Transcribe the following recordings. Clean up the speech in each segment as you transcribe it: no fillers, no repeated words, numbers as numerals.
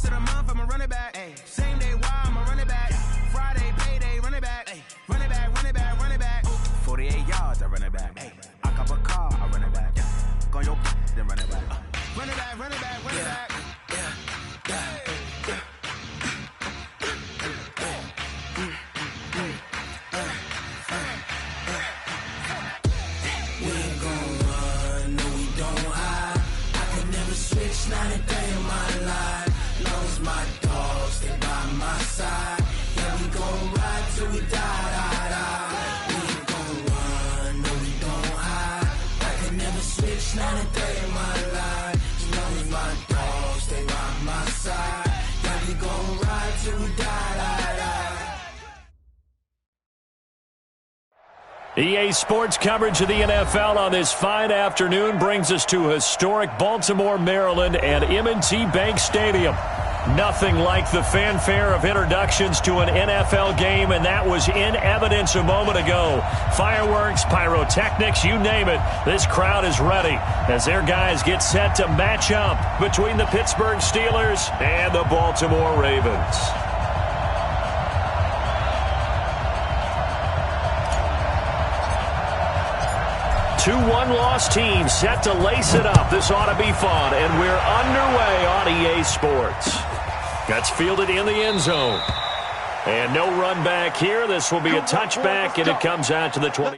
of the month, I'm a running back. Ay. Same day, why I'm a running back. Friday, payday, running back. Ay. Running back, running back, running back. 48 yards, I run it back. Ay. I cop a car, I run it back. Go your then run it back. Run it back, run it back, run it back. We ain't gon' run, no we don't hide. I can never switch, not a day in my life. Long as my dogs stay by my side. Yeah, we gon' ride till we die, die, die. We ain't gon' run, no we don't hide. I can never switch, not a day in my life. As long as my dogs stay by my side. Yeah, we gon' ride till we die, die, die. EA Sports coverage of the NFL on this fine afternoon brings us to historic Baltimore, Maryland and M&T Bank Stadium. Nothing like the fanfare of introductions to an NFL game, and that was in evidence a moment ago. Fireworks, pyrotechnics, you name it. This crowd is ready as their guys get set to match up between the Pittsburgh Steelers and the Baltimore Ravens. 2-1 loss team set to lace it up. This ought to be fun, and we're underway on EA Sports. That's fielded in the end zone. And no run back here. This will be a touchback, and it comes out to the 20.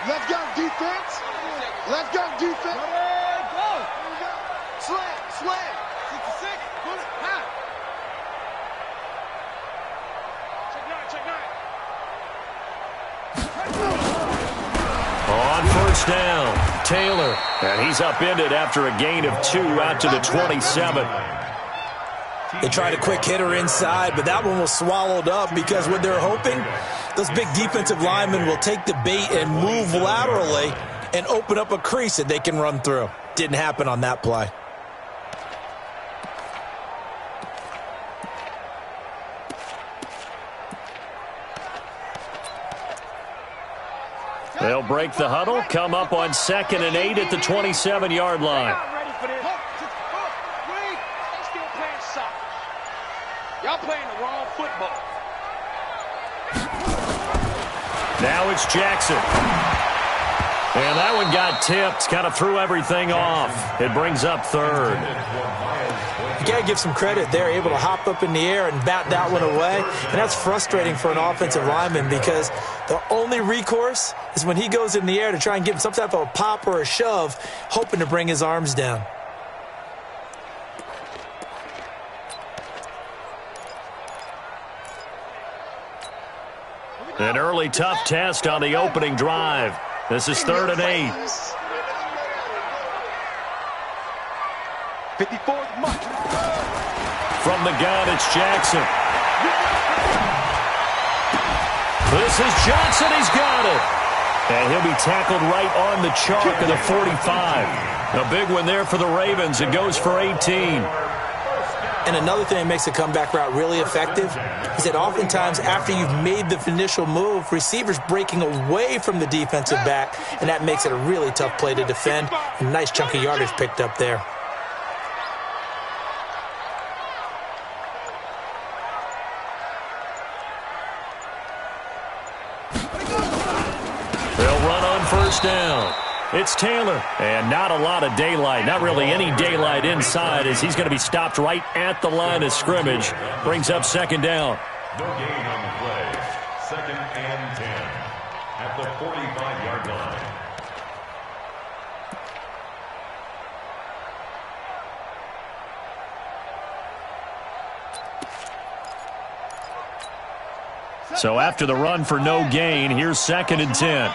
Let's go, defense. Let's go, defense. Go. Slam, slam. 66, put it, high. On first down, Taylor. And he's upended after a gain of 2 out to the 27. They tried a quick hitter inside, but that one was swallowed up because what they're hoping, those big defensive linemen will take the bait and move laterally and open up a crease that they can run through. Didn't happen on that play. They'll break the huddle, come up on 2nd and 8 at the 27-yard line. Y'all playing the wrong football. Now it's Jackson. And that one got tipped, kind of threw everything off. It brings up 3rd. You got to give some credit. They're able to hop up in the air and bat that one away. And that's frustrating for an offensive lineman because the only recourse is when he goes in the air to try and give him some type of a pop or a shove, hoping to bring his arms down. An early tough test on the opening drive. This is 3rd and 8. 54th month. From the gun, it's Jackson. This is Johnson. He's got it. And he'll be tackled right on the chalk of the 45. A big one there for the Ravens. It goes for 18. And another thing that makes the comeback route really effective is that oftentimes after you've made the initial move, receivers breaking away from the defensive back, and that makes it a really tough play to defend. A nice chunk of yardage picked up there. They'll run on first down. It's Taylor, and not a lot of daylight, not really any daylight inside as he's going to be stopped right at the line of scrimmage. Brings up 2nd down. No gain on the play. 2nd and 10 at the 45-yard line. So after the run for no gain, here's 2nd and 10.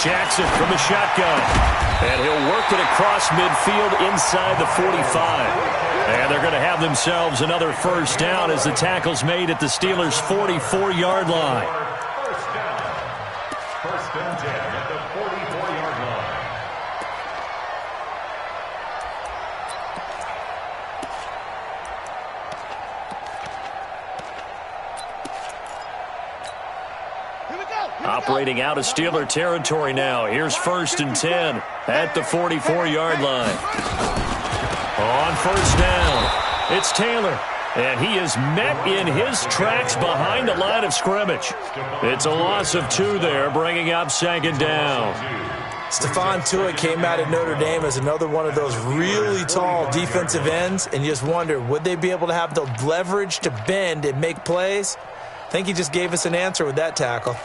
Jackson from the shotgun. And he'll work it across midfield inside the 45. And they're going to have themselves another first down as the tackle's made at the Steelers' 44-yard line. First down. 1st and 10 at the 44-yard line. Operating out of Steeler territory now. Here's 1st and 10 at the 44-yard line. On first down, it's Taylor. And he is met in his tracks behind the line of scrimmage. It's a loss of 2 there, bringing up second down. Stephon Tuitt came out of Notre Dame as another one of those really tall defensive ends, and you just wonder, would they be able to have the leverage to bend and make plays? I think he just gave us an answer with that tackle.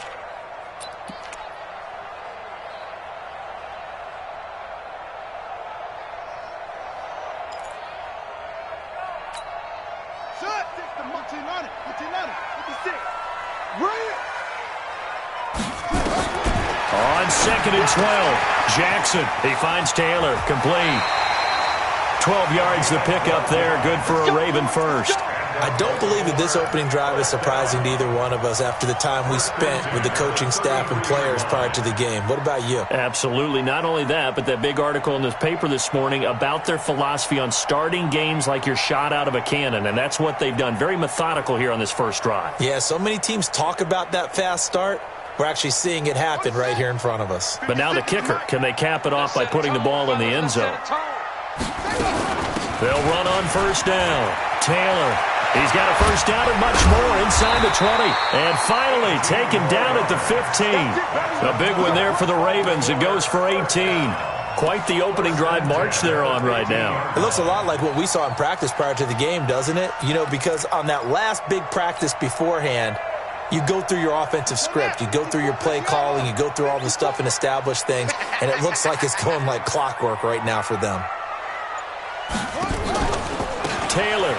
On 2nd and 12, Jackson. He finds Taylor, complete. 12 yards the pickup there, good for a Raven first. I don't believe that this opening drive is surprising to either one of us after the time we spent with the coaching staff and players prior to the game. What about you? Absolutely. Not only that, but that big article in this paper this morning about their philosophy on starting games like you're shot out of a cannon, and that's what they've done. Very methodical here on this first drive. Yeah, so many teams talk about that fast start. We're actually seeing it happen right here in front of us. But now the kicker. Can they cap it off by putting the ball in the end zone? They'll run on first down. Taylor. He's got a first down and much more inside the 20. And finally taken down at the 15. A big one there for the Ravens. It goes for 18. Quite the opening drive march they're on right now. It looks a lot like what we saw in practice prior to the game, doesn't it? You know, because on that last big practice beforehand, you go through your offensive script. You go through your play calling. You go through all the stuff and establish things. And it looks like it's going like clockwork right now for them. Taylor.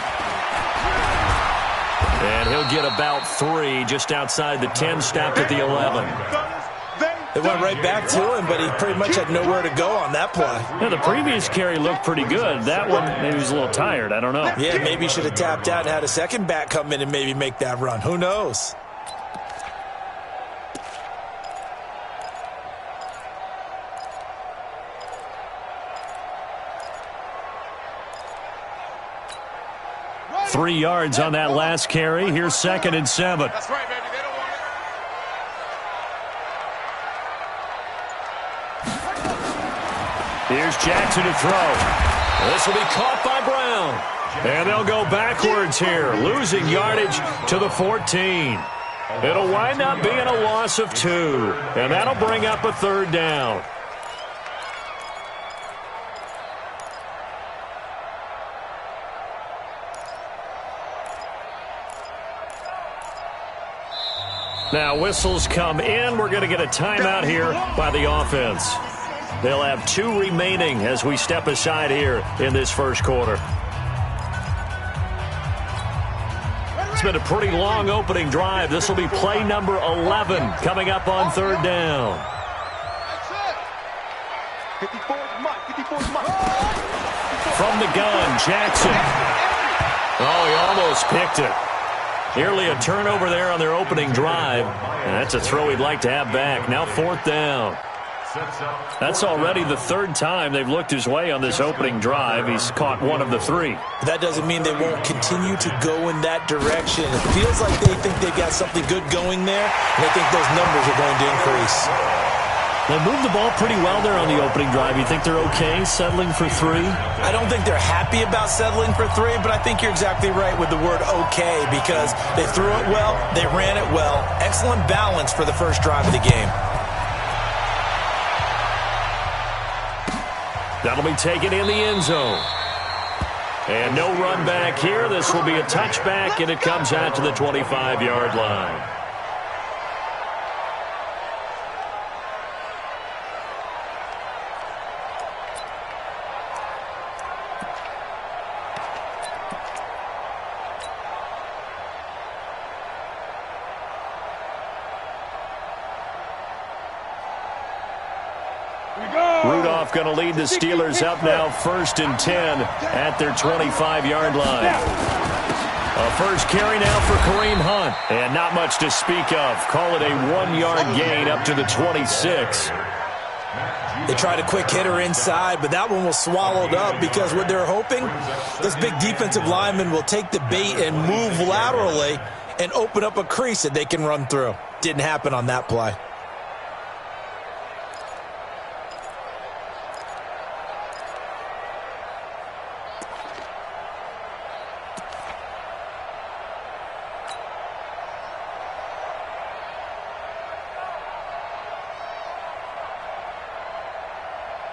And he'll get about 3 just outside the 10, stopped at the 11. They went right back to him, but he pretty much had nowhere to go on that play. Yeah, the previous carry looked pretty good. That one, maybe he was a little tired. I don't know. Yeah, maybe he should have tapped out and had a second back come in and maybe make that run. Who knows? Three yards on that last carry. Here's 2nd and 7. That's right, baby. They don't want it. Here's Jackson to throw. This will be caught by Brown. And they'll go backwards here, losing yardage to the 14. It'll wind up being a loss of 2. And that'll bring up a third down. Now whistles come in. We're going to get a timeout here by the offense. They'll have 2 remaining as we step aside here in this first quarter. It's been a pretty long opening drive. This will be play number 11 coming up on third down. 54's Mike. 54's Mike. From the gun, Jackson. Oh, he almost picked it. Nearly a turnover there on their opening drive. And that's a throw he'd like to have back. Now 4th down. That's already the 3rd time they've looked his way on this opening drive. He's caught 1 of the 3. That doesn't mean they won't continue to go in that direction. It feels like they think they've got something good going there, and I think those numbers are going to increase. They moved the ball pretty well there on the opening drive. You think they're okay settling for 3? I don't think they're happy about settling for 3, but I think you're exactly right with the word okay, because they threw it well, they ran it well. Excellent balance for the first drive of the game. That'll be taken in the end zone. And no run back here. This will be a touchback, and it comes out to the 25-yard line. Rudolph Rudolph going to lead the Steelers up now 1st and 10 at their 25-yard line. A first carry now for Kareem Hunt. And not much to speak of. Call it a 1-yard gain up to the 26. They tried a quick hitter inside, but that one was swallowed up because what they're hoping, those big defensive linemen will take the bait and move laterally and open up a crease that they can run through. Didn't happen on that play.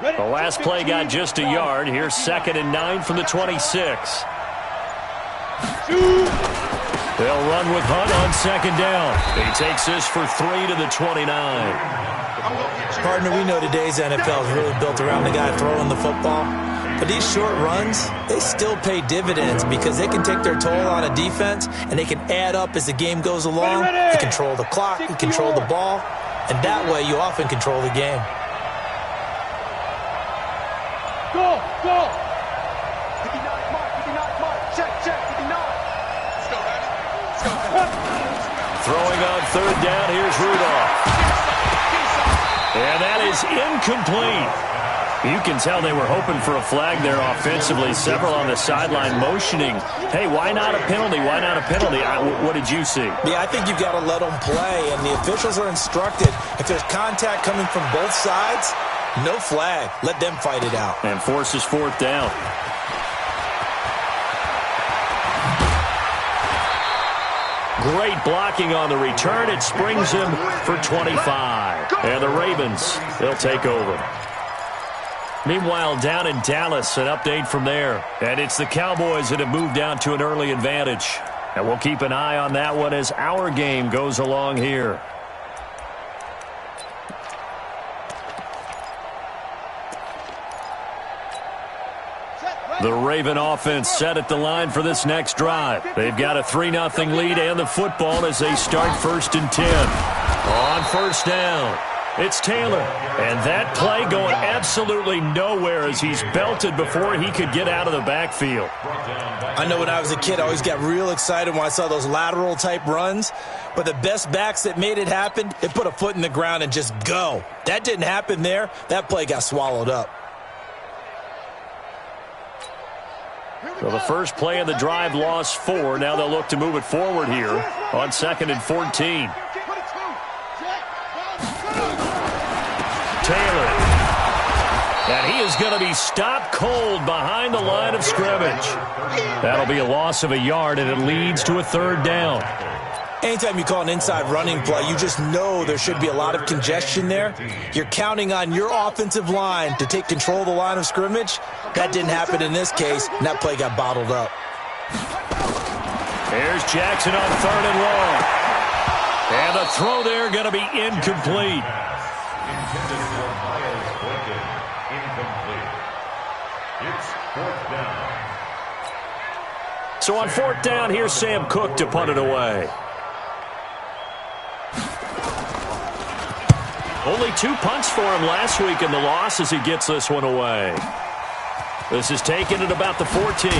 The last play got just a yard. Here's 2nd and 9 from the 26. They'll run with Hunt on 2nd down. He takes this for 3 to the 29. Partner, we know today's NFL is really built around the guy throwing the football. But these short runs, they still pay dividends because they can take their toll on a defense and they can add up as the game goes along. You control the clock, you control the ball, and that way you often control the game. Go! 59, mark. Check, 59. Let's go, Throwing on 3rd down, here's Rudolph. And that is incomplete. You can tell they were hoping for a flag there offensively. Several on the sideline motioning, hey, why not a penalty? Why not a penalty? What did you see? Yeah, I think you've got to let them play, and the officials are instructed if there's contact coming from both sides, no flag. Let them fight it out. And forces 4th down. Great blocking on the return. It springs him for 25. And the Ravens, they'll take over. Meanwhile, down in Dallas, an update from there. And it's the Cowboys that have moved down to an early advantage. And we'll keep an eye on that one as our game goes along here. The Raven offense set at the line for this next drive. They've got a 3-0 lead and the football as they start 1st and 10. On 1st down, it's Taylor. And that play going absolutely nowhere as he's belted before he could get out of the backfield. I know when I was a kid, I always got real excited when I saw those lateral type runs. But the best backs that made it happen, they put a foot in the ground and just go. That didn't happen there. That play got swallowed up. So the first play of the drive lost 4. Now they'll look to move it forward here on 2nd and 14. Taylor. And he is going to be stopped cold behind the line of scrimmage. That'll be a loss of a yard, and it leads to a 3rd down. Anytime you call an inside running play, you just know there should be a lot of congestion there. You're counting on your offensive line to take control of the line of scrimmage. That didn't happen in this case, and that play got bottled up. Here's Jackson on 3rd and long. And the throw there going to be incomplete. Intended for Miles Boykin. Incomplete. It's 4th down. So on 4th down, here's Sam Cook to punt it away. Only 2 punts for him last week in the loss as he gets this one away. This is taken at about the 14.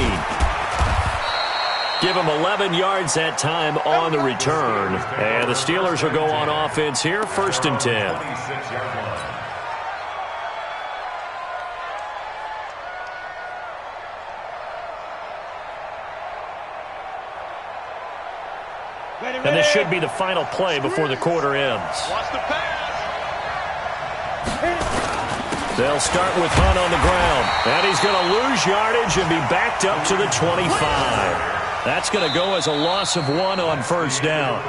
Give him 11 yards that time on the return. And the Steelers will go on offense here, 1st and 10. And this should be the final play before the quarter ends. Watch the pass. They'll start with Hunt on the ground. And he's going to lose yardage and be backed up to the 25. That's going to go as a loss of 1 on 1st down.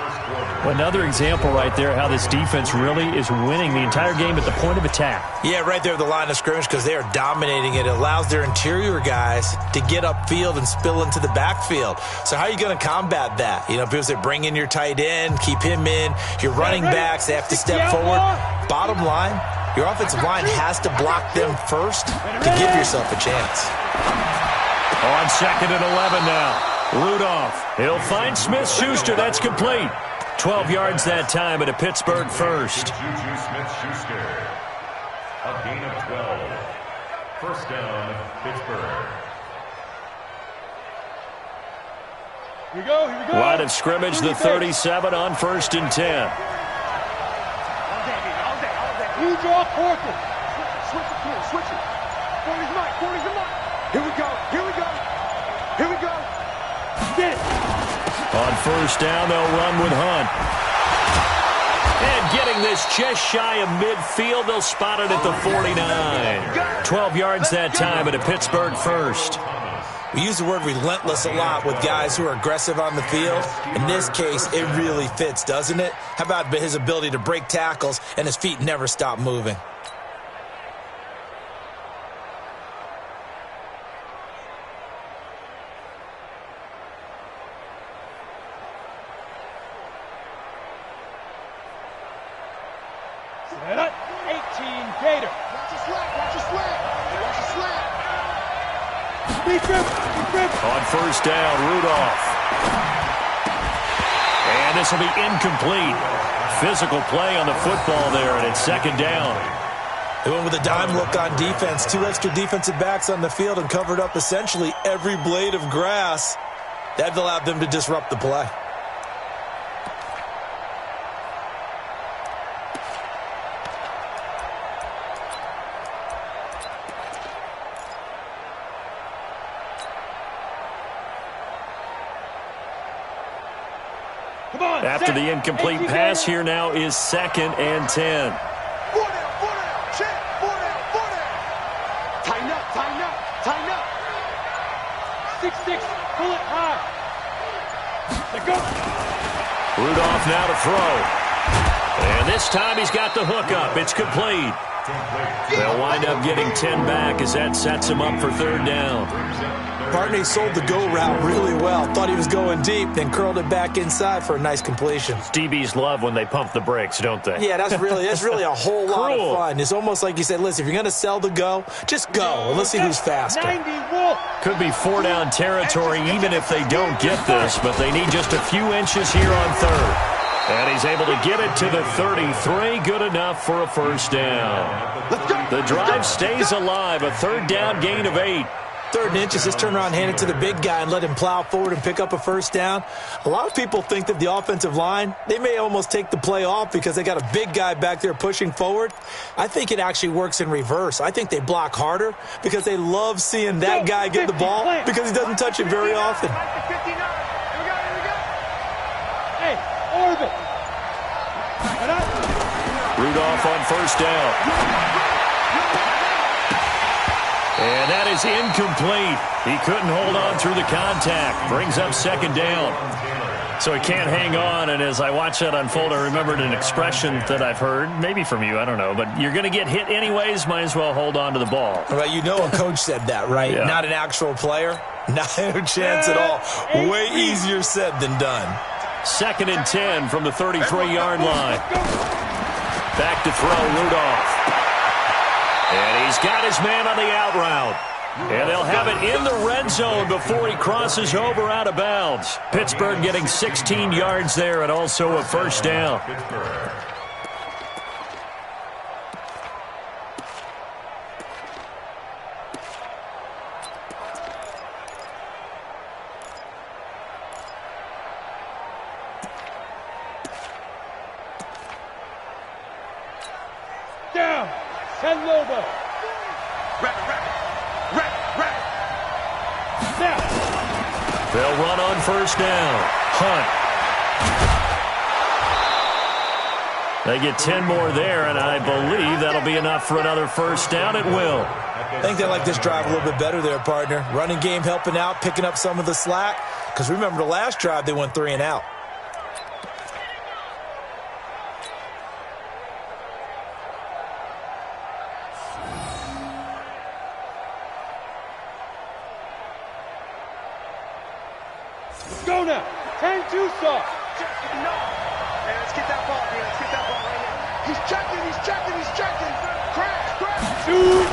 Another example right there how this defense really is winning the entire game at the point of attack. Yeah, right there at the line of scrimmage because they are dominating it. It allows their interior guys to get upfield and spill into the backfield. So how are you going to combat that? You know, people say bring in your tight end, keep him in. Your running backs, they have to step forward. Bottom line, your offensive line has to block them first to give yourself a chance. On 2nd and 11 now. Rudolph. He'll find Smith-Schuster. That's complete. 12 yards that time at a Pittsburgh first. A gain of 12. First down, Pittsburgh. Here we go, here we go. Line of scrimmage, the 37 on 1st and 10. You draw quarter. Switch it, here, switch it. 40's Mike, 40's the Mike. Here we go, here we go. Here we go. Get it. On first down, they'll run with Hunt. And getting this just shy of midfield, they'll spot it at the 49. 12 yards that time at a Pittsburgh first. We use the word relentless a lot with guys who are aggressive on the field. In this case, it really fits, doesn't it? How about his ability to break tackles and his feet never stop moving? Set up. 18 Gator. Watch your slant, watch your slant. Watch your slant. Deep grip, deep grip. On first down, Rudolph. And this will be incomplete. Physical play on the football there, and it's second down. They went with a dime look on defense. 2 extra defensive backs on the field and covered up essentially every blade of grass. That allowed them to disrupt the play. After the incomplete pass, here now is 2nd and 10. 4 down, check, 4 down. Tighten up, tighten up, tighten up. 6-6, pull it high. Let go. Rudolph now to throw. And this time he's got the hook up. It's complete. They'll wind up getting 10 back as that sets him up for third down. Barney sold the go route really well. Thought he was going deep, then curled it back inside for a nice completion. DBs love when they pump the brakes, don't they? Yeah, that's really a whole lot of fun. It's almost like you said, listen, if you're going to sell the go, just go, and let's see who's faster. 90 Wolf. Could be 4-down territory even if they don't get this, but they need just a few inches here on third. And he's able to get it to the 33, good enough for a first down. The drive stays alive, a third down gain of 8. 3rd and inches, just turn around, hand it to the big guy, and let him plow forward and pick up a first down. A lot of people think that the offensive line, they may almost take the play off because they got a big guy back there pushing forward. I think it actually works in reverse. I think they block harder because they love seeing that guy get the ball because he doesn't touch it very often. Hey, orbit. Rudolph on first down. And that is incomplete. He couldn't hold on through the contact. Brings up second down. So he can't hang on, and as I watch that unfold, I remembered an expression that I've heard, maybe from you, I don't know, but you're going to get hit anyways, might as well hold on to the ball. Well, you know a coach said that, right? Yeah. Not an actual player. No chance at all. Way easier said than done. 2nd and 10 from the 33-yard line. Back to throw, Rudolph. And he's got his man on the out route. And they'll have it in the red zone before he crosses over out of bounds. Pittsburgh getting 16 yards there and also a first down. Down. Send Lobo. Now. They'll run on first down. Hunt. They get 10 more there, and I believe that'll be enough for another first down. It will. I think they like this drive a little bit better there, partner. Running game helping out, picking up some of the slack. Because remember, the last drive, they went 3 and out. Go now. 10-2 soft. No. Hey, let's get that ball, man. Let's get that ball right now. He's checking. Crash. Shoot.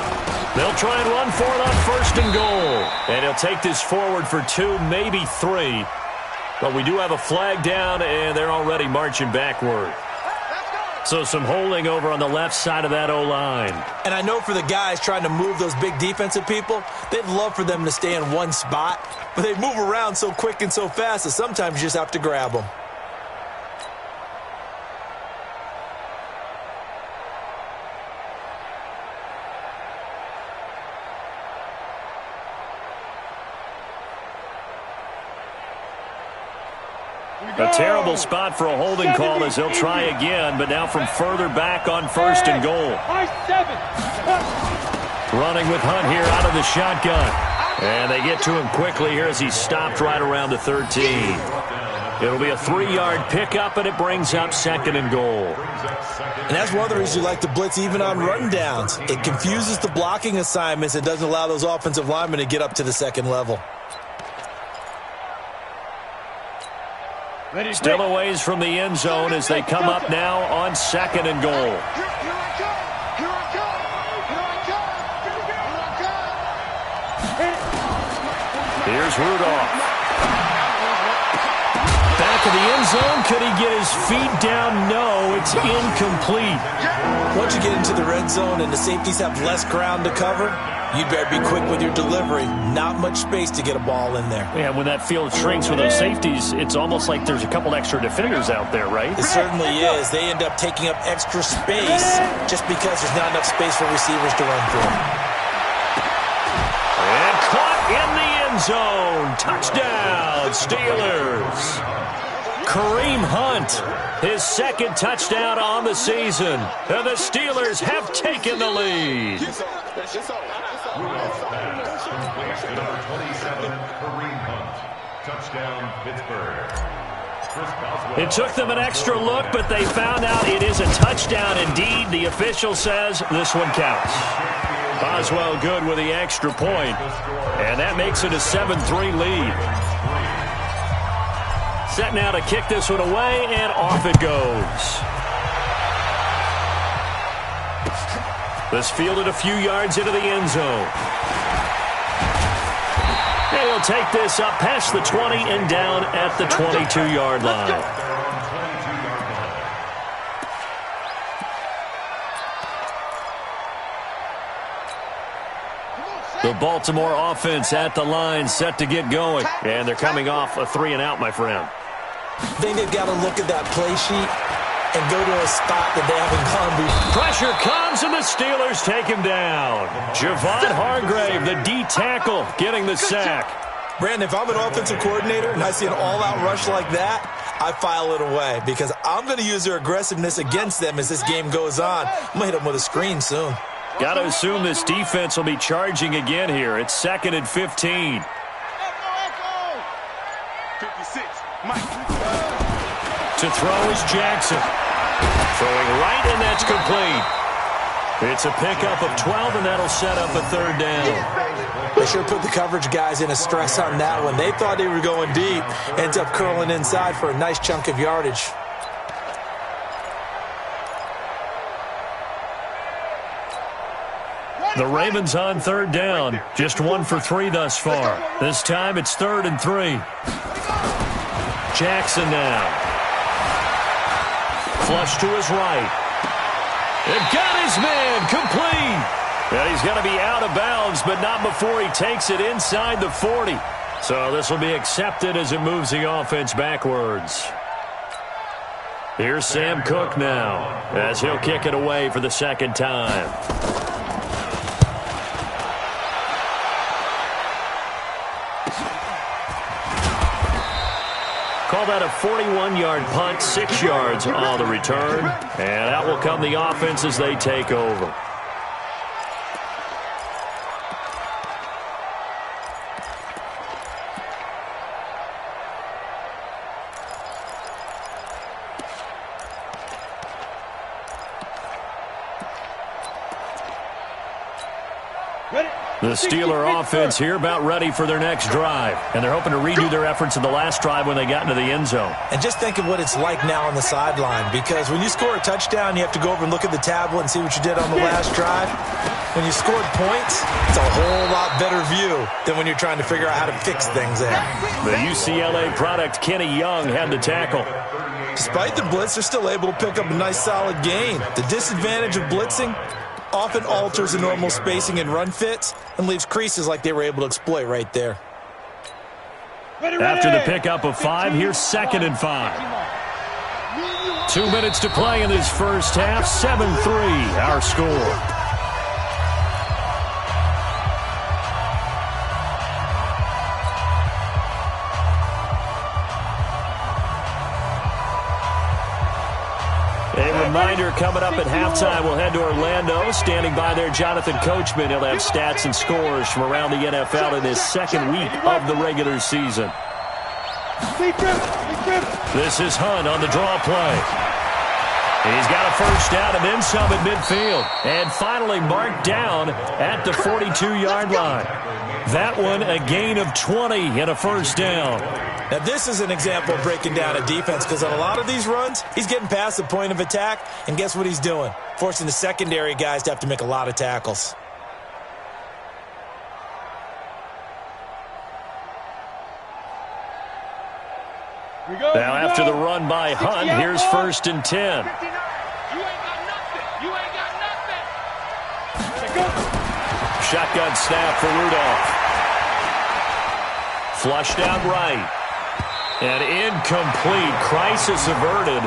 They'll try and run for it on 1st and goal. And he'll take this forward for 2, maybe 3. But we do have a flag down, and they're already marching backward. So some holding over on the left side of that O-line. And I know for the guys trying to move those big defensive people, they'd love for them to stay in one spot, but they move around so quick and so fast that sometimes you just have to grab them. A terrible spot for a holding call as he'll try again, but now from further back on 1st and goal. Running with Hunt here out of the shotgun. And they get to him quickly here as he's stopped right around the 13. It'll be a 3-yard pickup, and it brings up 2nd and goal. And that's one of the reasons you like to blitz even on rundowns. It confuses the blocking assignments. It doesn't allow those offensive linemen to get up to the second level. Still a ways from the end zone as they come up now on 2nd and goal. Here's Rudolph. Back of the end zone. Could he get his feet down? No, it's incomplete. Once you get into the red zone and the safeties have less ground to cover, you better be quick with your delivery. Not much space to get a ball in there. Yeah, when that field shrinks with those safeties, it's almost like there's a couple extra defenders out there, right? It certainly is. They end up taking up extra space just because there's not enough space for receivers to run through. And caught in the end zone. Touchdown, Steelers. Kareem Hunt, his 2nd touchdown on the season. And the Steelers have taken the lead. Number 27, Kareem Hunt. Touchdown, Pittsburgh. It took them an extra look, but they found out it is a touchdown indeed. The official says this one counts. Boswell good with the extra point, and that makes it a 7-3 lead. Set now to kick this one away, and off it goes. This fielded a few yards into the end zone. And he'll take this up past the 20 and down at the 22-yard line. The Baltimore offense at the line, set to get going. And they're coming off a 3-and-out, my friend. I think they've got to look at that play sheet and go to a spot that they haven't gone before. Pressure comes, and the Steelers take him down. Javon Hargrave, the D tackle, getting the sack. Brandon, if I'm an offensive coordinator and I see an all-out rush like that, I file it away because I'm going to use their aggressiveness against them as this game goes on. I'm going to hit them with a screen soon. Got to assume this defense will be charging again here. It's 2nd and 15. 56, Mike. To throw is Jackson. Throwing right, and that's complete. It's a pickup of 12, and that'll set up a 3rd down. They sure put the coverage guys in a stress on that one. They thought they were going deep. Ends up curling inside for a nice chunk of yardage. The Ravens on 3rd down. Just 1 for 3 thus far. This time it's 3rd and 3. Jackson now. Flush to his right. And got his man complete. And he's going to be out of bounds, but not before he takes it inside the 40. So this will be accepted as it moves the offense backwards. Here's Sam Cook now as he'll kick it away for the 2nd time. Call that a 41-yard punt, 6 yards on the return. And out will come the offense as they take over. Ready? The Steeler offense here about ready for their next drive. And they're hoping to redo their efforts in the last drive when they got into the end zone. And just think of what it's like now on the sideline, because when you score a touchdown, you have to go over and look at the tablet and see what you did on the last drive. When you scored points, it's a whole lot better view than when you're trying to figure out how to fix things there. The UCLA product, Kenny Young, had the tackle. Despite the blitz, they're still able to pick up a nice solid gain. The disadvantage of blitzing often alters the normal spacing and run fits and leaves creases like they were able to exploit right there. After the pickup of 5, here's 2nd and 5. 2 minutes to play in this first half. 7-3 our score. A reminder, coming up at halftime, we'll head to Orlando. Standing by there, Jonathan Coachman. He'll have stats and scores from around the NFL in his second week of the regular season. This is Hunt on the draw play. He's got a first down and then some at midfield. And finally marked down at the 42-yard line. That one a gain of 20 and a first down. Now, this is an example of breaking down a defense, because on a lot of these runs, he's getting past the point of attack, and guess what he's doing? Forcing the secondary guys to have to make a lot of tackles. Now, after the run by Hunt, here's 1st and 10. You ain't got nothing. You ain't got nothing. Shotgun snap for Rudolph. Flushed out right. And incomplete. Crisis averted.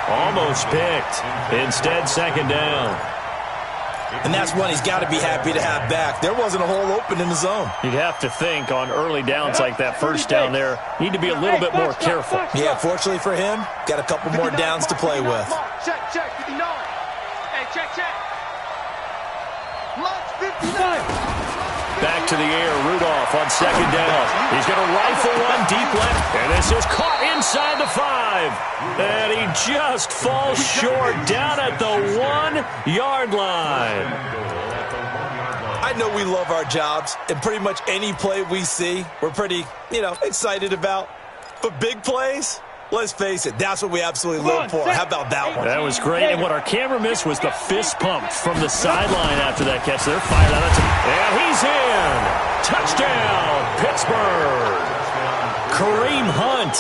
Almost picked. Instead, 2nd down. And that's one he's got to be happy to have back. There wasn't a hole open in the zone. You'd have to think on early downs like that first down there, need to be a little bit more careful. Yeah, fortunately for him, got a couple more downs to play with. Check, 59. Hey, check. Lunch 59. Back to the air, Rudolph on 2nd down. He's going to rifle one deep left, and this is caught inside the 5. And he just falls short down at the 1-yard line. I know we love our jobs, and pretty much any play we see, we're pretty, excited about. But big plays, let's face it, that's what we absolutely live for. How about that one? That was great, and what our camera missed was the fist pump from the sideline after that catch. They're fired out. And he's in. Touchdown, Pittsburgh. Kareem Hunt,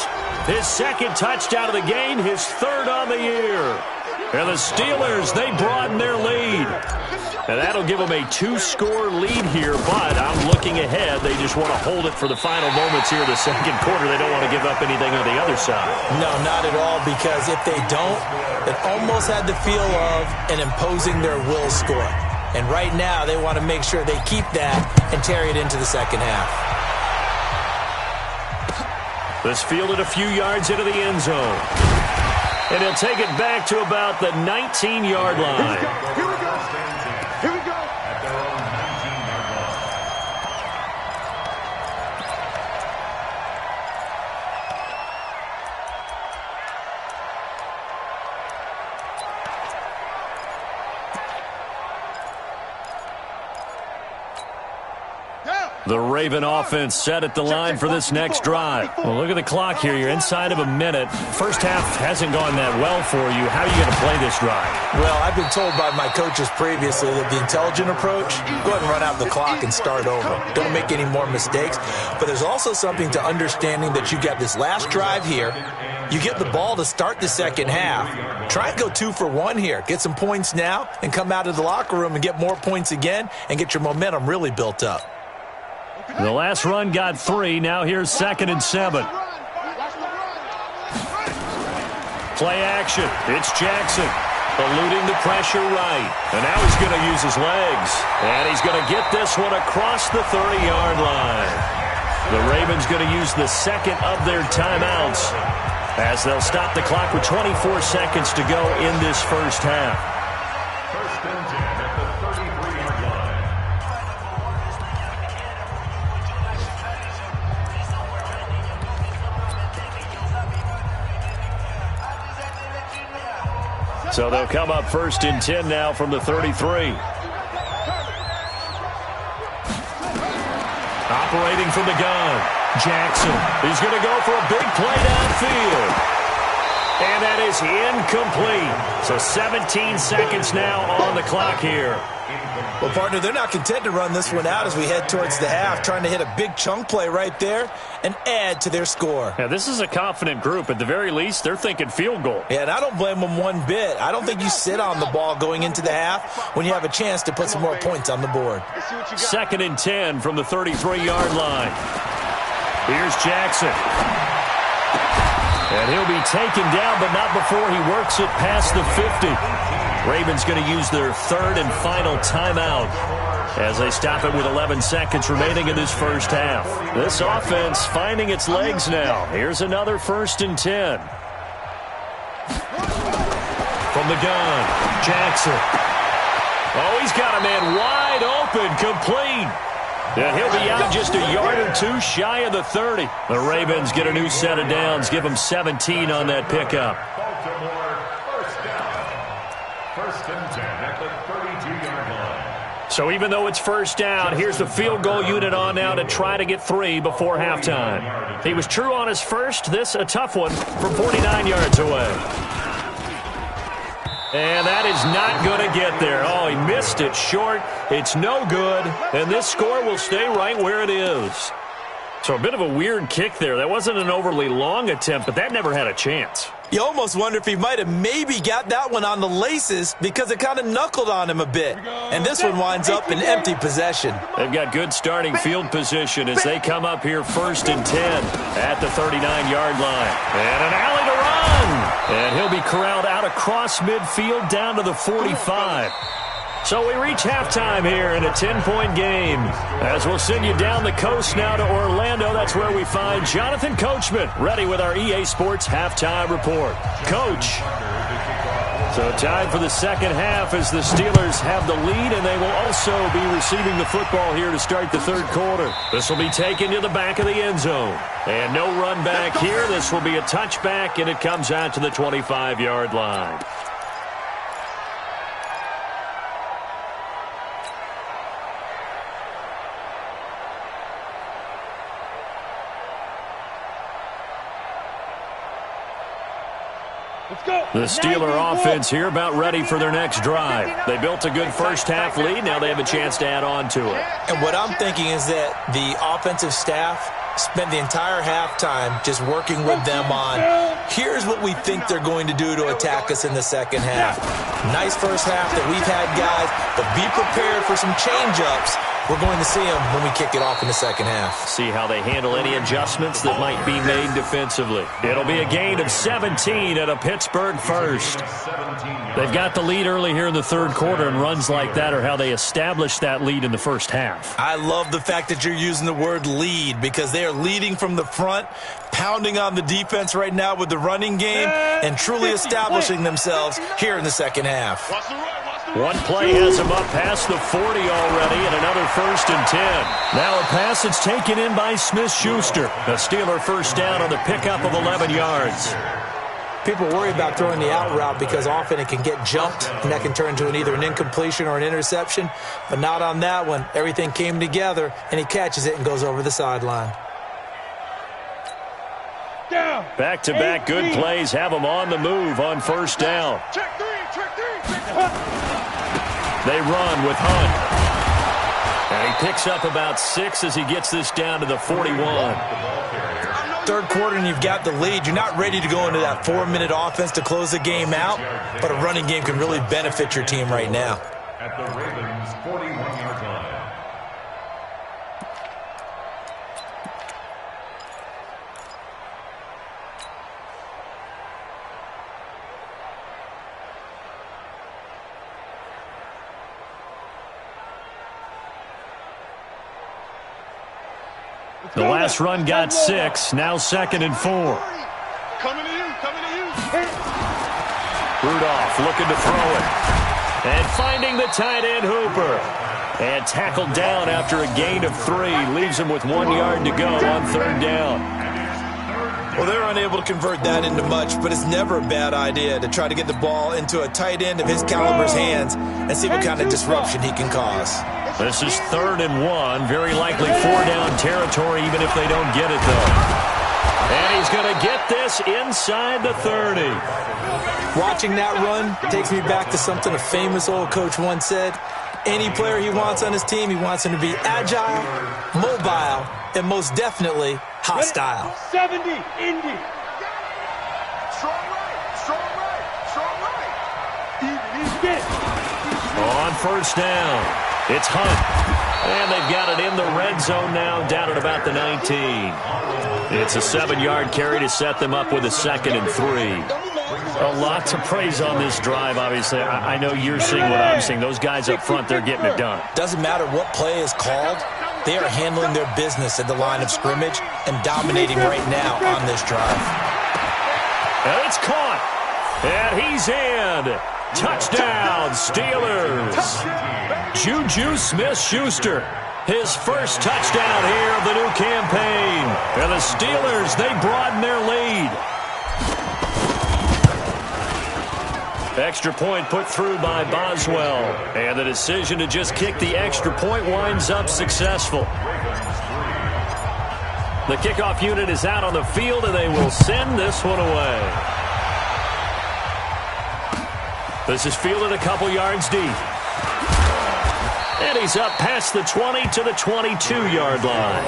his 2nd touchdown of the game, his 3rd on the year. And the Steelers, they broaden their lead. And that'll give them a 2-score lead here, but I'm looking ahead. They just want to hold it for the final moments here in the 2nd quarter. They don't want to give up anything on the other side. No, not at all, because if they don't, it almost had the feel of an imposing their will score. And right now, they want to make sure they keep that and carry it into the 2nd half. This fielded a few yards into the end zone. And he'll take it back to about the 19-yard line. Here we go. At their own 19-yard line. The Raven offense set at the line for this next drive. Well, look at the clock here. You're inside of a minute. First half hasn't gone that well for you. How are you going to play this drive? Well, I've been told by my coaches previously that the intelligent approach, go ahead and run out the clock and start over. Don't make any more mistakes. But there's also something to understanding that you got this last drive here. You get the ball to start the 2nd half. Try and go 2 for 1 here. Get some points now and come out of the locker room and get more points again and get your momentum really built up. The last run got 3. Now here's 2nd and 7. Play action. It's Jackson. Eluding the pressure right. And now he's going to use his legs. And he's going to get this one across the 30-yard line. The Ravens going to use the 2nd of their timeouts as they'll stop the clock with 24 seconds to go in this first half. 1st and 10 at the 33-yard line. So they'll come up 1st and 10 now from the 33. Operating from the gun, Jackson. He's going to go for a big play downfield. And that is incomplete. So 17 seconds now on the clock here. Well, partner, they're not content to run this one out as we head towards the half, trying to hit a big chunk play right there and add to their score. Yeah, this is a confident group. At the very least, they're thinking field goal. Yeah, and I don't blame them one bit. I don't think you sit on the ball going into the half when you have a chance to put some more points on the board. 2nd and 10 from the 33-yard line. Here's Jackson. And he'll be taken down, but not before he works it past the 50. Ravens going to use their third and final timeout as they stop it with 11 seconds remaining in this first half. This offense finding its legs now. Here's another 1st and 10. From the gun, Jackson. Oh, he's got a man wide open, complete. And he'll be out just a yard or two shy of the 30. The Ravens get a new set of downs, give them 17 on that pickup. So even though it's first down, here's the field goal unit on now to try to get 3 before halftime. He was true on his first. This a tough one from 49 yards away. And that is not going to get there. Oh, he missed it short. It's no good. And this score will stay right where it is. So a bit of a weird kick there. That wasn't an overly long attempt, but that never had a chance. You almost wonder if he might have maybe got that one on the laces because it kind of knuckled on him a bit. And this one winds up in empty possession. They've got good starting field position as they come up here 1st and 10 at the 39-yard line. And an alley to run. And he'll be corralled out across midfield down to the 45. So we reach halftime here in a 10-point game. As we'll send you down the coast now to Orlando, that's where we find Jonathan Coachman ready with our EA Sports halftime report. Coach. So tied for the second half as the Steelers have the lead, and they will also be receiving the football here to start the third quarter. This will be taken to the back of the end zone. And no run back here. This will be a touchback, and it comes out to the 25-yard line. The Steeler offense here about ready for their next drive. They built a good first half lead. Now they have a chance to add on to it. And what I'm thinking is that the offensive staff spent the entire halftime just working with them on, here's what we think they're going to do to attack us in the second half. Nice first half that we've had, guys, but be prepared for some change-ups. We're going to see them when we kick it off in the second half. See how they handle any adjustments that might be made defensively. It'll be a gain of 17 at a Pittsburgh first. They've got the lead early here in the third quarter, and runs like that are how they established that lead in the first half. I love the fact that you're using the word lead because they are leading from the front, pounding on the defense right now with the running game, and truly establishing themselves here in the second half. One play has him up past the 40 already, and another 1st and 10. Now a pass that's taken in by Smith-Schuster. A Steeler first down on the pickup of 11 yards. People worry about throwing the out route because often it can get jumped, and that can turn into either an incompletion or an interception. But not on that one. Everything came together, and he catches it and goes over the sideline. Back-to-back good plays have them on the move on first down. Check three. They run with Hunt. And he picks up about 6 as he gets this down to the 41. Third quarter and you've got the lead. You're not ready to go into that 4-minute offense to close the game out, but a running game can really benefit your team right now. At the Ravens' 41-yard line. The last run got 6, now 2nd and 4. Coming to you. Rudolph looking to throw it. And finding the tight end Hooper. And tackled down after a gain of 3. Leaves him with 1 yard to go on third down. Well, they're unable to convert that into much, but it's never a bad idea to try to get the ball into a tight end of his caliber's hands and see what kind of disruption he can cause. This is 3rd and 1. Very likely 4-down territory, even if they don't get it, though. And he's going to get this inside the 30. Watching that run takes me back to something a famous old coach once said. Any player he wants on his team, he wants him to be agile, mobile, and most definitely hostile. 70, Indy. Strong right, strong right, strong right. Get. On 1st down, it's Hunt. And they've got it in the red zone now, down at about the 19. It's a 7-yard carry to set them up with a 2nd and 3. A lot to praise on this drive, obviously. I know you're seeing what I'm seeing. Those guys up front, they're getting it done. Doesn't matter what play is called. They are handling their business at the line of scrimmage and dominating right now on this drive. And it's caught. And he's in. Touchdown, Steelers. Juju Smith-Schuster. His first touchdown here of the new campaign. And the Steelers, they broaden their lead. Extra point put through by Boswell. And the decision to just kick the extra point winds up successful. The kickoff unit is out on the field, and they will send this one away. This is fielded a couple yards deep. And he's up past the 20 to the 22-yard line.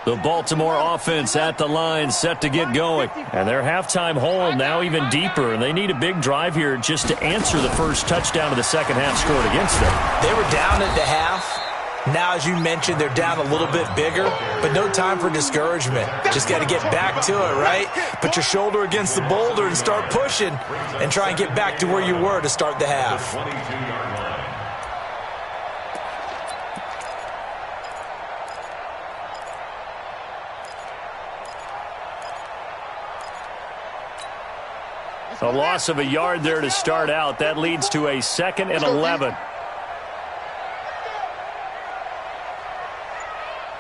The Baltimore offense at the line, set to get going. And their halftime hole now even deeper, and they need a big drive here just to answer the first touchdown of the second half scored against them. They were down at the half. Now, as you mentioned, they're down a little bit bigger, but no time for discouragement. Just got to get back to it, right? Put your shoulder against the boulder and start pushing and try and get back to where you were to start the half. A loss of a yard there to start out. That leads to a 2nd and 11.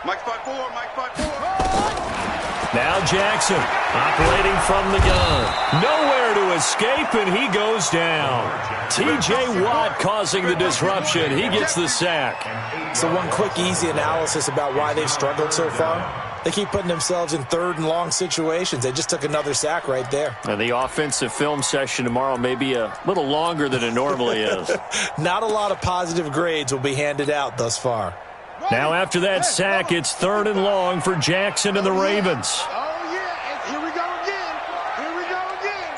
Mike 5-4, Mike 5-4. Now Jackson operating from the gun. Nowhere to escape, and he goes down. T.J. Watt causing the disruption. He gets the sack. So one quick, easy analysis about why they've struggled so far. They keep putting themselves in 3rd and long situations. They just took another sack right there. And the offensive film session tomorrow may be a little longer than it normally is. Not a lot of positive grades will be handed out thus far. Now after that sack, it's 3rd and long for Jackson and the Ravens. Oh, yeah. Here we go again. Here we go again.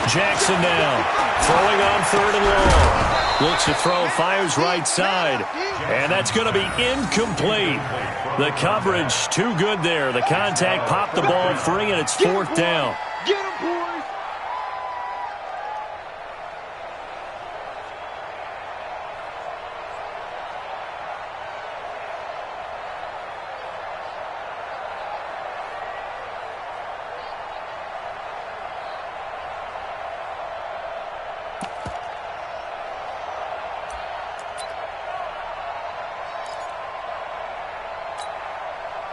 Jackson now throwing on 3rd and long. Looks to throw, fires right side. And that's going to be incomplete. The coverage too good there. The contact popped the ball free, and it's 4th down. Get him, boys.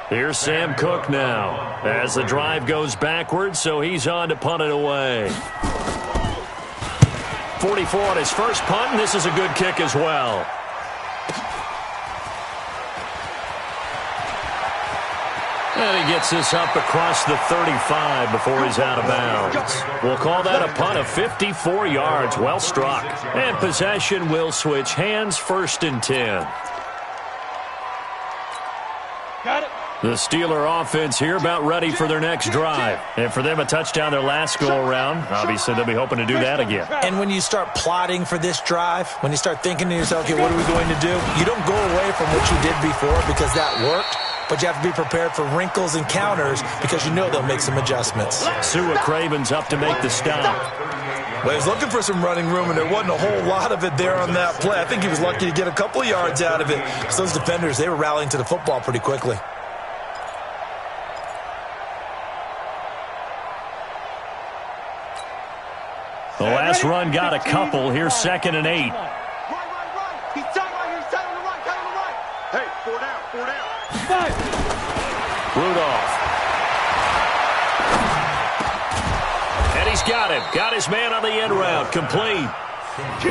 Here's Sam Cook now as the drive goes backwards, so he's on to punt it away. 44 on his first punt, and this is a good kick as well. And he gets this up across the 35 before he's out of bounds. We'll call that a punt of 54 yards. Well struck. And possession will switch hands, 1st and 10. Got it. The Steeler offense here about ready for their next drive. And for them, a touchdown their last go-around. Obviously, they'll be hoping to do that again. And when you start plotting for this drive, when you start thinking to yourself, okay, what are we going to do? You don't go away from what you did before because that worked. But you have to be prepared for wrinkles and counters because you know they'll make some adjustments. Sua Craven's up to make the stop. Well, he was looking for some running room, and there wasn't a whole lot of it there on that play. I think he was lucky to get a couple of yards out of it. Because those defenders, they were rallying to the football pretty quickly. The last run got a couple. Here's 2nd and 8. Right. He's tight right here. He's tight on the right. Tight on the right. Hey, 4 down. 5. Rudolph. And he's got him. Got his man on the end route. Complete.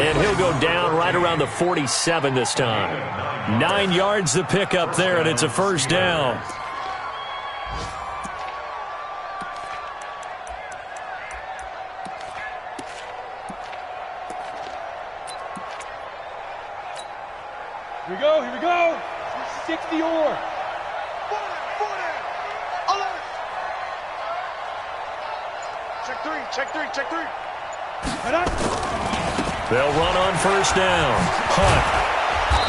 And he'll go down right around the 47 this time. 9 yards to pick up there, and it's a first down. Here we go. 60 or. 4 down. 11. Check three. They'll run on first down. Hunt.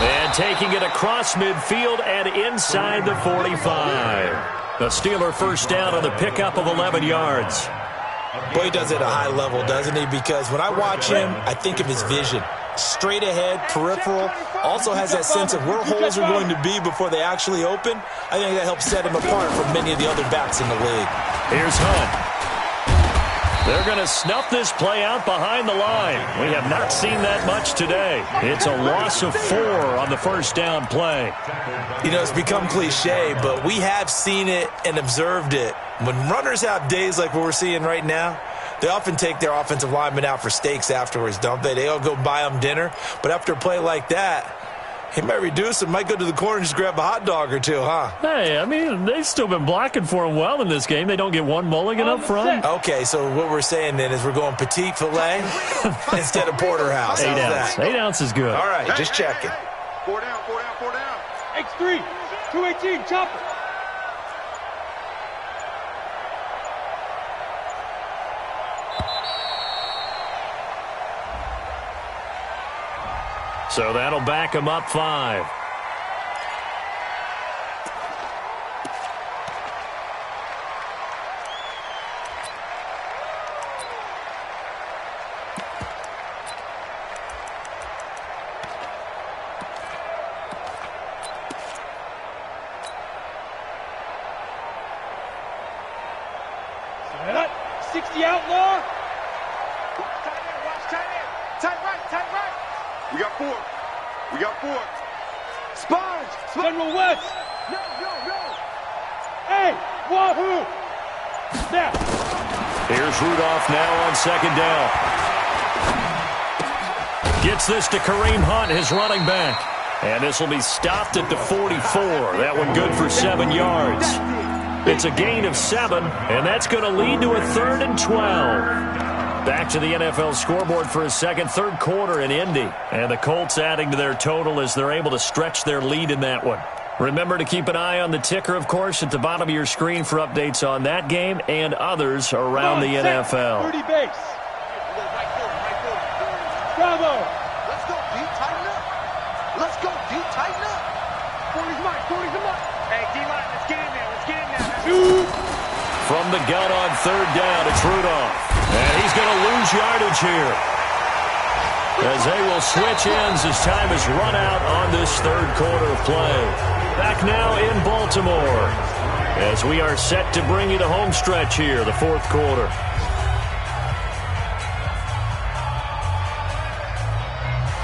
And taking it across midfield and inside the 45. The Steeler first down on the pickup of 11 yards. Boy, he does it at a high level, doesn't he? Because when I watch him, I think of his vision. Straight ahead, peripheral, also has that sense of where holes are going to be before they actually open. I think that helps set him apart from many of the other backs in the league. Here's Hunt. They're going to snuff this play out behind the line. We have not seen that much today. It's a loss of 4 on the first down play. You know, it's become cliche, but we have seen it and observed it. When runners have days like what we're seeing right now, they often take their offensive linemen out for steaks afterwards, don't they? They all go buy them dinner. But after a play like that, he might reduce it, might go to the corner and just grab a hot dog or two, huh? Hey, I mean, they've still been blocking for him well in this game. They don't get one mulligan up front. Okay, so what we're saying then is we're going petite filet instead of porterhouse. 8 ounce. 8 ounce is good. All right, just checking. 4 down. X3. 218. Chop it. So that'll back him up 5. Set up. 60 outlaw. Watch tight end. Tight right. We got 4. Sponge. General West. No. Hey, wahoo. Snap. Here's Rudolph now on second down. Gets this to Kareem Hunt, his running back. And this will be stopped at the 44. That one good for 7 yards. It's a gain of 7, and that's going to lead to a 3rd and 12. Back to the NFL scoreboard for a third quarter in Indy. And the Colts adding to their total as they're able to stretch their lead in that one. Remember to keep an eye on the ticker, of course, at the bottom of your screen for updates on that game and others around the NFL. 30 base. Bravo. Let's go deep, tighten up. 40's mine. Hey, D-line, let's get in there. From the gun on third down, it's Rudolph. And he's going to lose yardage here, as they will switch ends as time has run out on this third quarter of play. Back now in Baltimore, as we are set to bring you the home stretch here, the fourth quarter.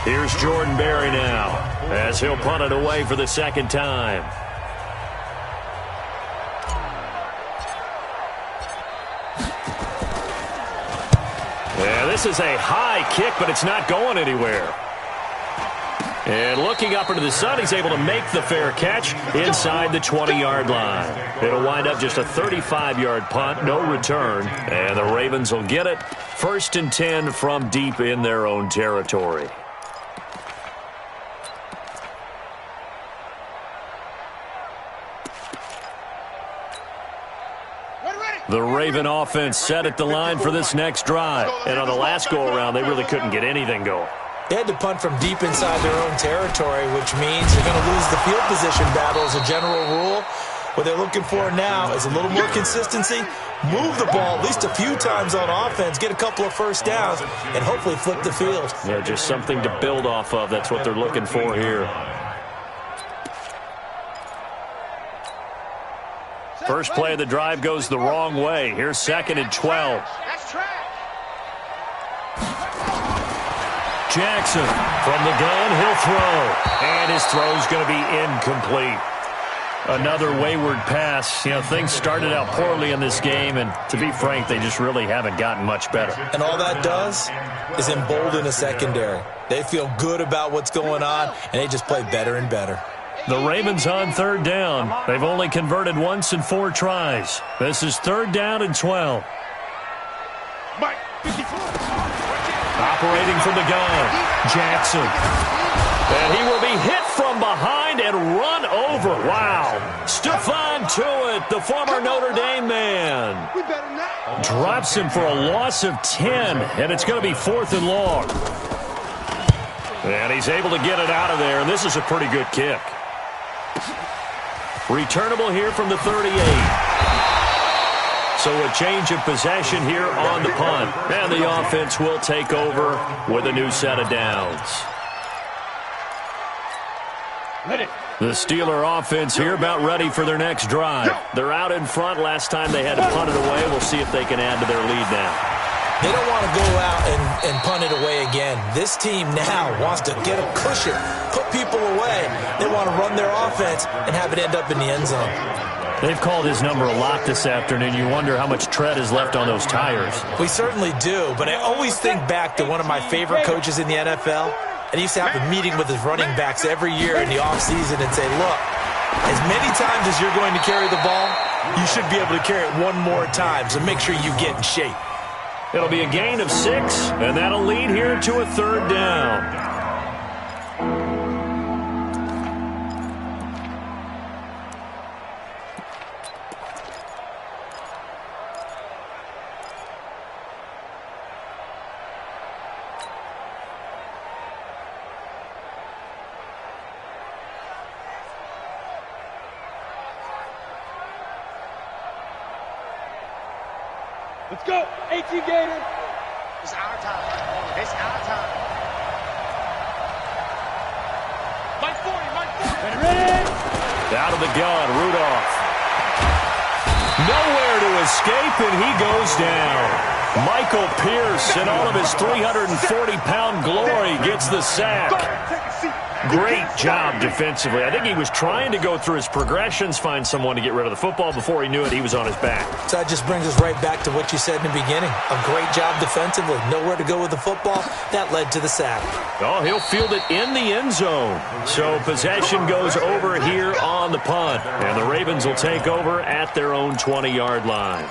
Here's Jordan Berry now, as he'll punt it away for the second time. Yeah, this is a high kick, but it's not going anywhere. And looking up into the sun, he's able to make the fair catch inside the 20-yard line. It'll wind up just a 35-yard punt, no return. And the Ravens will get it. 1st and 10 from deep in their own territory. The Raven offense set at the line for this next drive. And on the last go-around, they really couldn't get anything going. They had to punt from deep inside their own territory, which means they're going to lose the field position battle as a general rule. What they're looking for now is a little more consistency, move the ball at least a few times on offense, get a couple of first downs, and hopefully flip the field. Yeah, just something to build off of. That's what they're looking for here. First play of the drive goes the wrong way. Here's 2nd and 12. That's trash. Jackson from the gun, he'll throw. And his throw's going to be incomplete. Another wayward pass. You know, things started out poorly in this game, and to be frank, they just really haven't gotten much better. And all that does is embolden a secondary. They feel good about what's going on, and they just play better and better. The Ravens on 3rd down. They've only converted once in 4 tries. This is 3rd down and 12. Operating from the gun, Jackson. And he will be hit from behind and run over. Wow. Stephon Tuitt, the former Notre Dame man, drops him for a loss of 10, and it's going to be 4th and long. And he's able to get it out of there, and this is a pretty good kick. Returnable here from the 38. So a change of possession here on the punt. And the offense will take over with a new set of downs. The Steeler offense here about ready for their next drive. They're out in front. Last time they had to punt it away. We'll see if they can add to their lead now. They don't want to go out and punt it away again. This team now wants to get a cushion, put people away. They want to run their offense and have it end up in the end zone. They've called his number a lot this afternoon. You wonder how much tread is left on those tires. We certainly do, but I always think back to one of my favorite coaches in the NFL. And he used to have a meeting with his running backs every year in the offseason and say, look, as many times as you're going to carry the ball, you should be able to carry it one more time, so make sure you get in shape. It'll be a gain of 6, and that'll lead here to a 3rd down. Let's go. 18 Gator. It's our time. It's our time. My 40. Ready? Out of the gun, Rudolph. Nowhere to escape, and he goes down. Michael Pierce, in all of his 340-pound glory, gets the sack. Great job defensively. I think he was trying to go through his progressions, find someone to get rid of the football. Before he knew it, he was on his back. So that just brings us right back to what you said in the beginning. A great job defensively. Nowhere to go with the football. That led to the sack. Oh, he'll field it in the end zone. So possession goes over here on the punt. And the Ravens will take over at their own 20-yard line.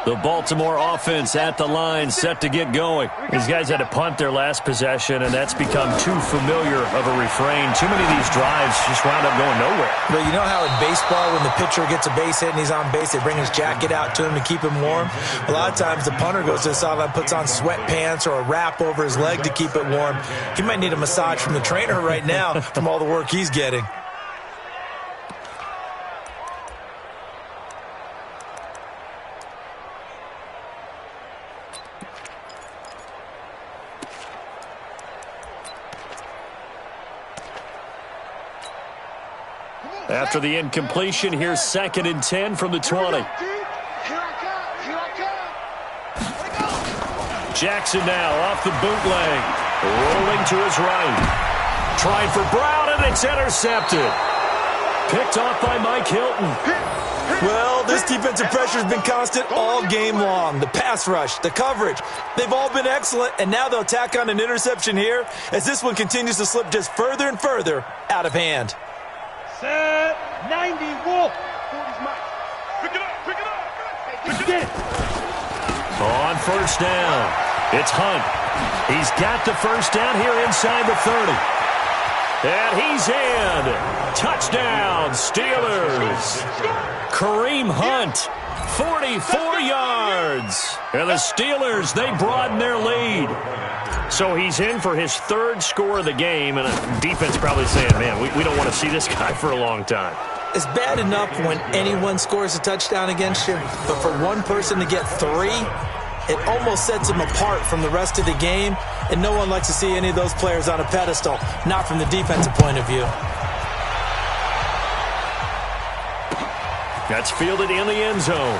The Baltimore offense at the line, set to get going. These guys had to punt their last possession, and that's become too familiar of a refrain. Too many of these drives just wound up going nowhere. But you know how in baseball, when the pitcher gets a base hit and he's on base, they bring his jacket out to him to keep him warm? A lot of times the punter goes to the sideline, puts on sweatpants or a wrap over his leg to keep it warm. He might need a massage from the trainer right now from all the work he's getting. After the incompletion, here's 2nd and 10 from the 20. Jackson now off the bootleg. Rolling to his right. Trying for Brown, and it's intercepted. Picked off by Mike Hilton. Well, this defensive pressure has been constant all game long. The pass rush, the coverage, they've all been excellent, and now they'll tack on an interception here as this one continues to slip just further and further out of hand. Set 90 Wolf. 40's Mike. Pick it up, pick it up. Pick it up. On 1st down, it's Hunt. He's got the 1st down here inside the 30. And he's in. Touchdown, Steelers. Kareem Hunt, 44 yards. And the Steelers, they broaden their lead. So he's in for his 3rd score of the game, and the defense probably saying, man, we don't want to see this guy for a long time. It's bad enough when anyone scores a touchdown against you, but for one person to get 3, it almost sets him apart from the rest of the game, and no one likes to see any of those players on a pedestal, not from the defensive point of view. That's fielded in the end zone.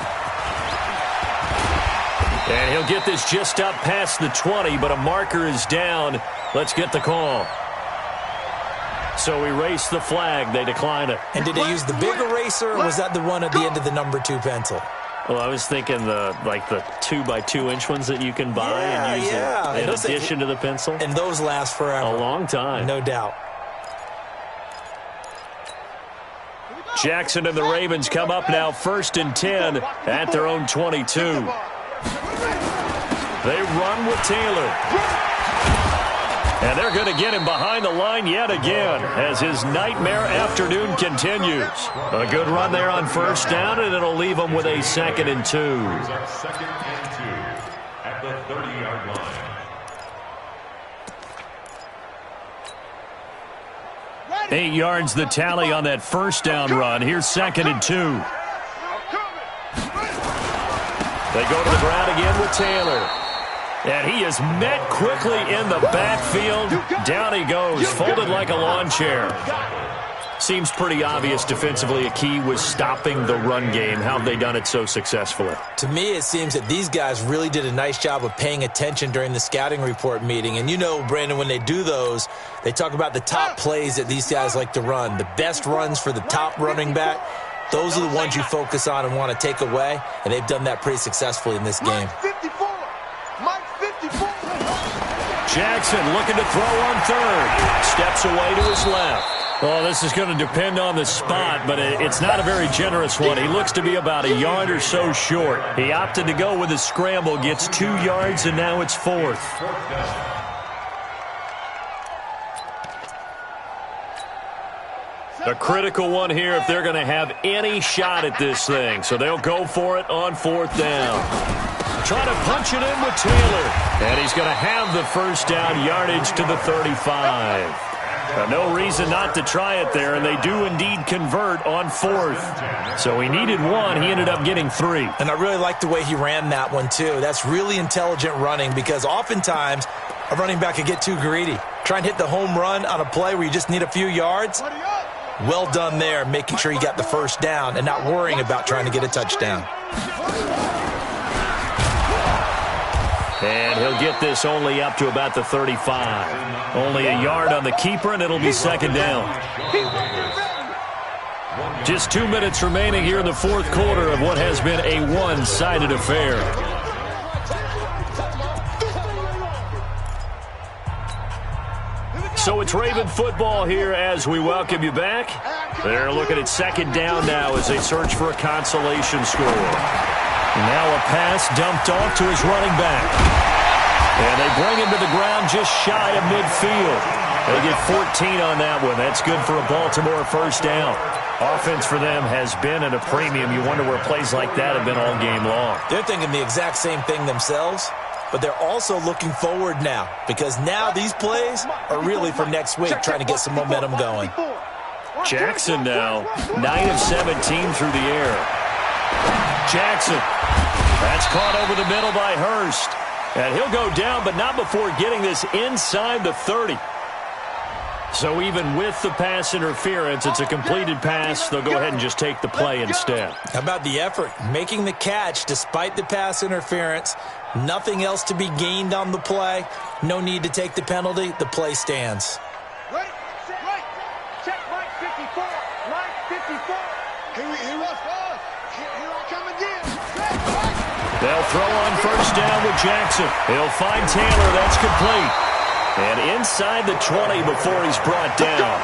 And he'll get this just up past the 20, but a marker is down. Let's get the call. So erase the flag. They decline it. And did they use the big eraser, or was that the one at the end of the number 2 pencil? Well, I was thinking the 2x2-inch ones that you can buy and use in addition to the pencil. And those last forever. A long time. No doubt. Jackson and the Ravens come up now 1st and 10 at their own 22. They run with Taylor. And they're going to get him behind the line yet again as his nightmare afternoon continues. A good run there on 1st down, and it'll leave him with a 2nd and 2. 2nd and 2 at the 30-yard line. 8 yards the tally on that 1st down run. Here's 2nd and 2. They go to the ground again with Taylor. And he is met quickly in the backfield. Down he goes, folded like a lawn chair. Seems pretty obvious defensively a key was stopping the run game. How have they done it so successfully? To me, it seems that these guys really did a nice job of paying attention during the scouting report meeting. And you know, Brandon, when they do those, they talk about the top plays that these guys like to run. The best runs for the top running back, those are the ones you focus on and want to take away. And they've done that pretty successfully in this game. Jackson looking to throw on 3rd. Steps away to his left. Well, this is going to depend on the spot, but it's not a very generous one. He looks to be about a yard or so short. He opted to go with a scramble, gets 2 yards, and now it's 4th. A critical one here if they're going to have any shot at this thing. So they'll go for it on 4th down. Trying to punch it in with Taylor. And he's going to have the 1st down, yardage to the 35. No reason not to try it there, and they do indeed convert on 4th. So he needed 1. He ended up getting 3. And I really like the way he ran that one, too. That's really intelligent running because oftentimes a running back could get too greedy. Try and hit the home run on a play where you just need a few yards. Well done there, making sure you got the 1st down and not worrying about trying to get a touchdown. And he'll get this only up to about the 35. Only a yard on the keeper, and it'll be 2nd down. Just 2 minutes remaining here in the 4th quarter of what has been a one-sided affair. So it's Raven football here as we welcome you back. They're looking at 2nd down now as they search for a consolation score. Now a pass dumped off to his running back. And they bring him to the ground just shy of midfield. They get 14 on that one. That's good for a Baltimore 1st down. Offense for them has been at a premium. You wonder where plays like that have been all game long. They're thinking the exact same thing themselves, but they're also looking forward now because now these plays are really for next week, trying to get some momentum going. Jackson now, 9 of 17 through the air. Jackson. That's caught over the middle by Hurst. And he'll go down, but not before getting this inside the 30. So even with the pass interference, it's a completed pass. They'll go ahead and just take the play instead. How about the effort? Making the catch despite the pass interference. Nothing else to be gained on the play. No need to take the penalty. The play stands. Right. Check right 54. Right 54. Here I come again. They'll throw on 1st down with Jackson. He'll find Taylor. That's complete. And inside the 20 before he's brought down.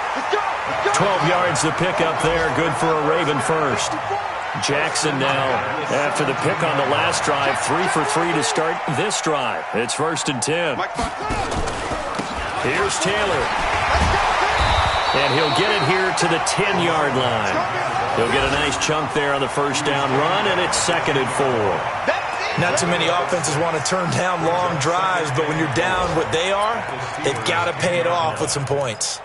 12 yards the pickup there. Good for a Raven 1st. Jackson now, after the pick on the last drive, 3 for 3 to start this drive. It's 1st and 10. Here's Taylor. And he'll get it here to the 10-yard line. He'll get a nice chunk there on the 1st down run, and it's 2nd and 4. Not too many offenses want to turn down long drives, but when you're down what they are, they've got to pay it off with some points.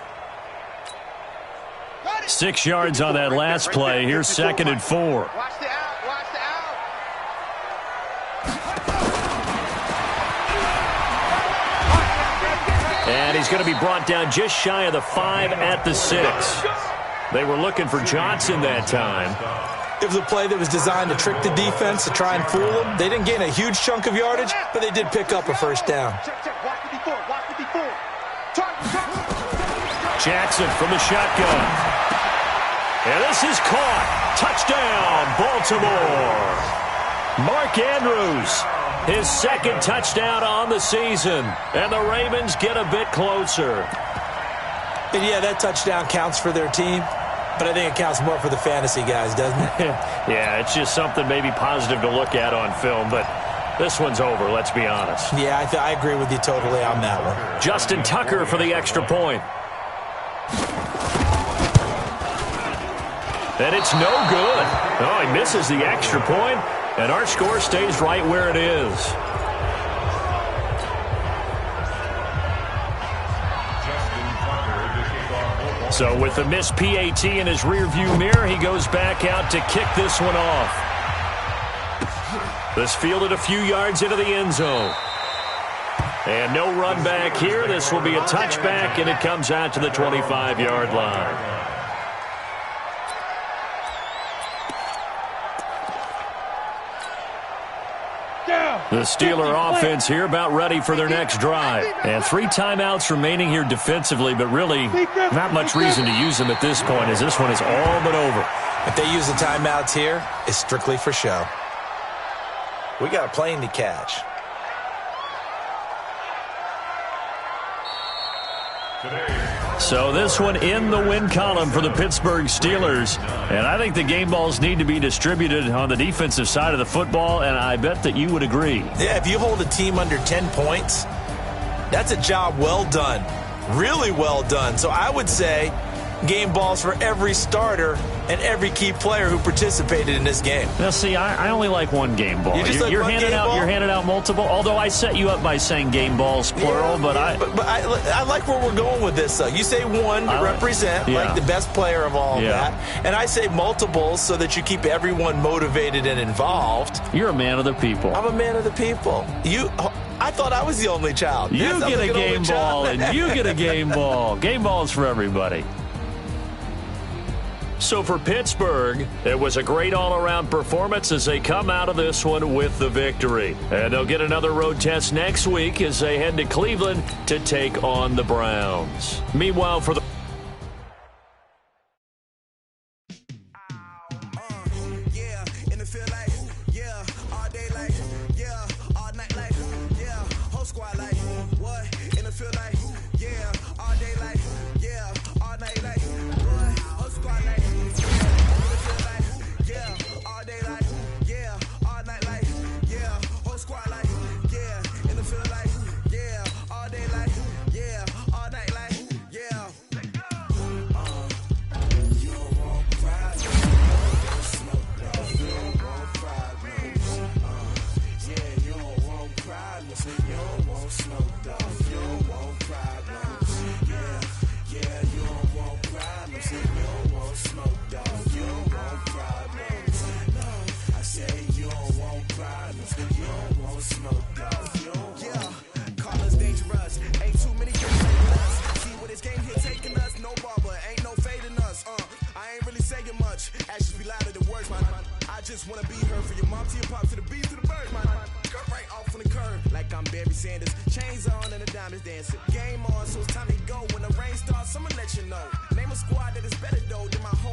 6 yards on that last play. Here's 2nd and 4. Watch the out. And he's going to be brought down just shy of the 5 at the 6. They were looking for Johnson that time. It was a play that was designed to trick the defense, to try and fool them. They didn't gain a huge chunk of yardage, but they did pick up a first down. Jackson from the shotgun. And this is caught. Touchdown, Baltimore. Mark Andrews, his second touchdown on the season. And the Ravens get a bit closer. And yeah, that touchdown counts for their team. But I think it counts more for the fantasy guys, doesn't it? Yeah, it's just something maybe positive to look at on film, but this one's over, let's be honest. Yeah, I agree with you totally on that one. Justin Tucker for the extra point. And it's no good. Oh, he misses the extra point, and our score stays right where it is. So with the missed PAT in his rearview mirror, he goes back out to kick this one off. This fielded a few yards into the end zone. And no run back here. This will be a touchback, and it comes out to the 25-yard line. The Steeler offense here about ready for their next drive. And 3 timeouts remaining here defensively, but really not much reason to use them at this point as this one is all but over. If they use the timeouts here, it's strictly for show. We got a plane to catch. So this one in the win column for the Pittsburgh Steelers. And I think the game balls need to be distributed on the defensive side of the football, and I bet that you would agree. Yeah, if you hold a team under 10 points, that's a job well done. Really well done. So I would say game balls for every starter and every key player who participated in this game. Now, see, I only like one game ball. You're handing out multiple, although I set you up by saying game balls, plural, yeah, but I like where we're going with this, though. You say one to represent, like the best player of all of that, and I say multiples so that you keep everyone motivated and involved. You're a man of the people. I'm a man of the people. I thought I was the only child. You get a game ball, and you get a game ball. Game balls for everybody. So for Pittsburgh, it was a great all-around performance as they come out of this one with the victory. And they'll get another road test next week as they head to Cleveland to take on the Browns. Meanwhile, for the Game on, so it's time to go. When the rain starts, I'ma let you know. Name a squad that is better though than my home.